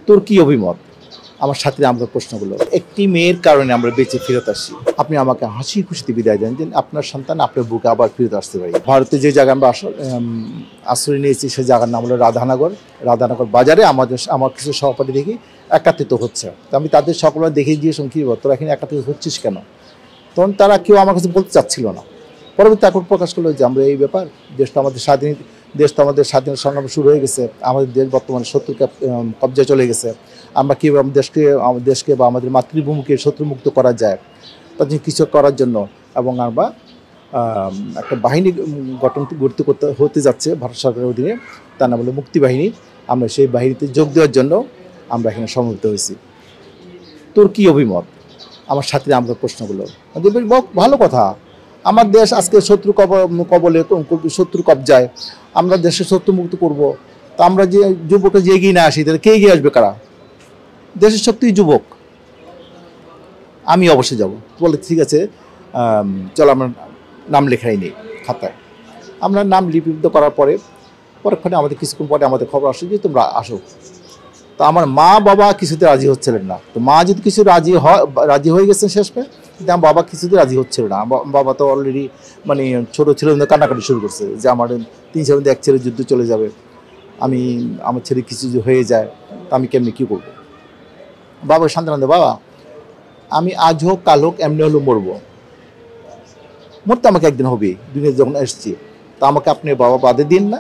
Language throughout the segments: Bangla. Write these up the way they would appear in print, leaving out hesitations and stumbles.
তোর কি অভিমত? আমার সাথীরা আমাকে প্রশ্ন করলো, একটি মেয়ের কারণে আমরা বেঁচে ফেরত আসি, আপনি আমাকে হাসি খুশিতে বিদায় দেন যে আপনার সন্তান আপনার বুকে আবার ফেরত আসতে পারি। ভারতে যে জায়গায় আমরা আশ্রয় নিয়েছি সেই জায়গার নাম হলো রাধানগর। রাধানগর বাজারে আমার কিছু সহপাঠী দেখি একাত্রিত হচ্ছে। তো আমি তাদের সকলে দেখে গিয়ে কি তোরা এখানে একাত্রিত হচ্ছিস কেন? তখন তারা কেউ আমার কাছে বলতে চাচ্ছিল না। পরবর্তী এখন প্রকাশ করলো যে আমরা এই ব্যাপার, দেশটা আমাদের স্বাধীন সংগ্রাম শুরু হয়ে গেছে, আমাদের দেশ বর্তমানে শত্রুর কবজায় চলে গেছে, আমরা কীভাবে আমাদের দেশকে বা আমাদের মাতৃভূমিকে শত্রুমুক্ত করা যায় তার জন্য কিছু করার জন্য, এবং আমরা একটা বাহিনী হতে যাচ্ছে ভারত সরকারের অধীনে, তার নাম হলো মুক্তি বাহিনী। আমরা সেই বাহিনীতে যোগ দেওয়ার জন্য আমরা এখানে সমবেত হয়েছি। তোর কি অভিমত? আমার সাথীরা আমাকে প্রশ্ন করলো। ভালো কথা, আমার দেশ আজকে শত্রু কবলে, শত্রু কবজায়, আমরা দেশে শত্রুমুক্ত করব। তো আমরা যে যুবকরা যে এগিয়ে না আসি তাহলে কে এগিয়ে আসবে? কারা? দেশের শক্তিই যুবক। আমি অবশ্যই যাব। বলে ঠিক আছে, চলো আমরা নাম লেখাই নেই খাতায়। আমরা নাম লিপিবদ্ধ করার পরক্ষণে আমাদের কিছুক্ষণ পরে আমাদের খবর আসে যে তোমরা আসো। তো আমার মা বাবা কিছুতে রাজি হচ্ছিলেন না। তো মা যদি কিছু রাজি হয়ে গেছেন শেষে, কিন্তু আমার বাবা কিছুতে রাজি হচ্ছিল না। বাবা তো অলরেডি মানে ছোটো ছেলে কান্নাকাটি শুরু করছে যে আমার 3 ছেলে এক ছেলে যুদ্ধ চলে যাবে, আমার ছেলে কিছু যদি হয়ে যায় তা আমি কেমনি কী করবো? বাবা সান্ত্বনা দেয়, বাবা আমি আজ হোক কাল হোক এমনি হলেও মরবো, মরতে আমাকে একদিন হবে, দুনিয়া যখন এসছি। তা আমাকে আপনি বাবা বাদে দিন না,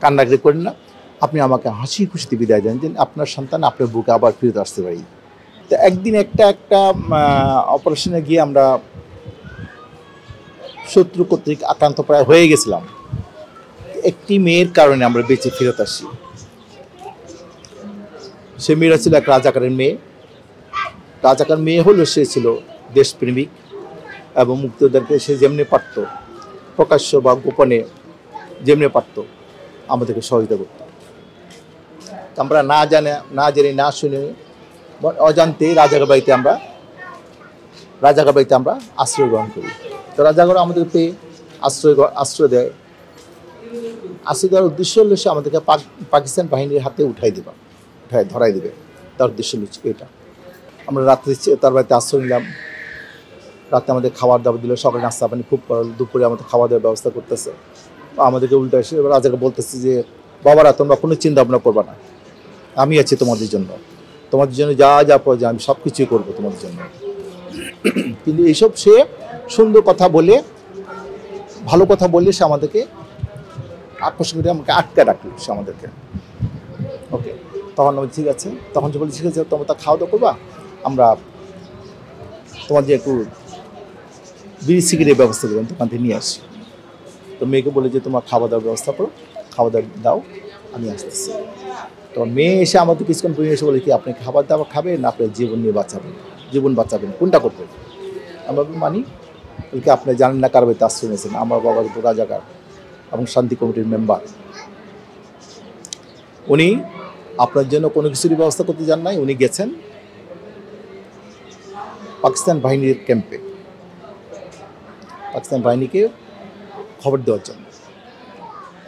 কান্নাকাটি করেন না, আপনি আমাকে হাসি খুশিতে বিদায় দেন যে আপনার সন্তান আপনার বুকে আবার ফিরত আসতে পারি। তো একদিন একটা অপারেশনে গিয়ে আমরা শত্রু কর্তৃক আক্রান্ত প্রায় হয়ে গেছিলাম। একটি মেয়ের কারণে আমরা বেঁচে ফেরত আসি। সে মেয়েরা ছিল এক রাজাকারের মেয়ে। রাজাকার মেয়ে হলো সে ছিল দেশপ্রেমিক এবং মুক্তিযোদ্ধাকে সে যেমনি পারত, প্রকাশ্য বা গোপনে যেমনি পারত আমাদেরকে সহযোগিতা করত। আমরা না জেনে না শুনে অজান্তে রাজাকার বাড়িতে আমরা আশ্রয় গ্রহণ করি। তো রাজাকার আমাদের পেয়ে আশ্রয় দেয়। আশ্রয় দেওয়ার উদ্দেশ্য হলো সে আমাদেরকে পাকিস্তান বাহিনীর হাতে ধরাই দেবে। তার উদ্দেশ্য হচ্ছে এটা। আমরা রাত্রে তার বাড়িতে আশ্রয় নিলাম। রাতে আমাদের খাবার দাবার দিল, সকালে নাস্তা পানি খুব করল, দুপুরে আমাদের খাওয়া দাওয়ার ব্যবস্থা করতেছে। আমাদেরকে উল্টো এসে রাজাকে বলতেছে যে বাবারা তোমরা কোনো চিন্তা ভাবনা করবা না, আমি আছি তোমাদের জন্য যা প্রয়োজন আমি সব কিছুই করবো তোমাদের জন্য। কিন্তু এইসব সে সুন্দর কথা বলে, ভালো কথা বললে সে আমাদেরকে আকর্ষণ করে আমাকে আটকে রাখলো সে আমাদেরকে। ওকে, তখন আমি ঠিক আছে, তখন যে বলি ঠিক আছে তোমরা তা খাওয়া দাওয়া করবা, আমরা তোমাদের একটু বিড়ি সিগারেটের ব্যবস্থা করবেন, দোকান থেকে নিয়ে আসি। তো মেয়েকে বলে যে তোমার খাওয়া দাওয়ার ব্যবস্থা করো, খাওয়া দাওয়া দাও, আমি আসতেছি। তো মেয়ে এসে আমাদের কিছুক্ষণ পরে এসে বলে কি আপনি খাবার দাবার খাবেন না আপনার জীবন বাঁচাবেন, কোনটা করবেন? আমরা মানি বলকে আপনি জানেন না কার বাড়িতে আশ্রয় নিয়েছেন, আমার বাবা কিন্তু রাজাকার এবং শান্তি কমিটির মেম্বার। উনি আপনার জন্য কোনো কিছুরই ব্যবস্থা করতে যান নাই, উনি গেছেন পাকিস্তান বাহিনীর ক্যাম্পে, পাকিস্তান বাহিনীকে খবর দেওয়ার জন্য,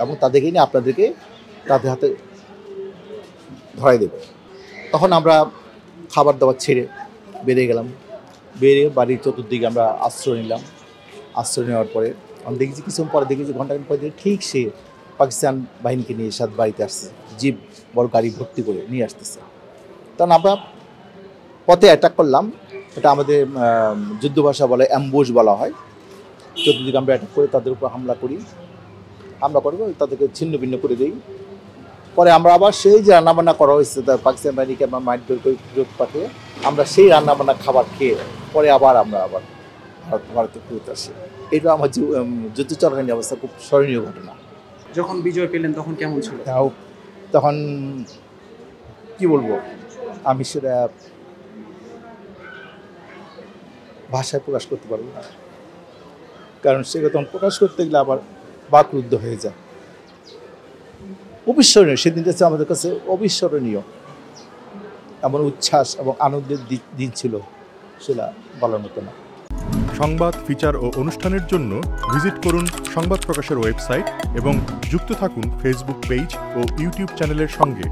এবং তাদেরকে নিয়ে আপনাদেরকে তাদের হাতে ধরাই দেবে। তখন আমরা খাবার দাবার ছেড়ে বেরিয়ে গেলাম। বেরিয়ে বাড়ির চতুর্দিকে আমরা আশ্রয় নিলাম। আশ্রয় নেওয়ার পরে আমি দেখেছি কিছুক্ষণ পরে দেখেছি ঘন্টাখানেক পরে ঠিক সে পাকিস্তান বাহিনীকে নিয়ে সাথে বাড়িতে আসছে, জিপ বড় গাড়ি ভর্তি করে নিয়ে আসতেছে। তখন আমরা পথে অ্যাটাক করলাম, এটা আমাদের যুদ্ধ ভাষা বলে অ্যাম্বুশ বলা হয়। চতুর্দিকে আমরা অ্যাটাক করে তাদের উপর হামলা করবো, তাদেরকে ছিন্ন ভিন্ন করে দিই। পরে আমরা আবার সেই যে রান্নাবান্না করা হয়েছে তার পাকিস্তান বাহিনীকে আমরা মাইট বের করে ফেরত পাঠিয়ে আমরা সেই রান্নাবান্না খাবার খেয়ে পরে আমরা ভারতে ফেরত আসি। এটা আমার যুদ্ধ চলাকালীন অবস্থা খুব স্মরণীয় ঘটনা। যখন বিজয় পেলেন তখন কেমন ছিল? তখন কি বলবো, আমি সেটা ভাষায় প্রকাশ করতে পারবো না, কারণ সেটা তখন প্রকাশ করতে গেলে আবার বাকরুদ্ধ হয়ে যায়। অবিস্মরণীয়, সেদিনটা হচ্ছে আমাদের কাছে অবিস্মরণীয়, এমন উচ্ছ্বাস এবং আনন্দের দিন ছিল, সেটা বলার মতো না। সংবাদ, ফিচার ও অনুষ্ঠানের জন্য ভিজিট করুন সংবাদ প্রকাশের ওয়েবসাইট এবং যুক্ত থাকুন ফেসবুক পেজ ও ইউটিউব চ্যানেলের সঙ্গে।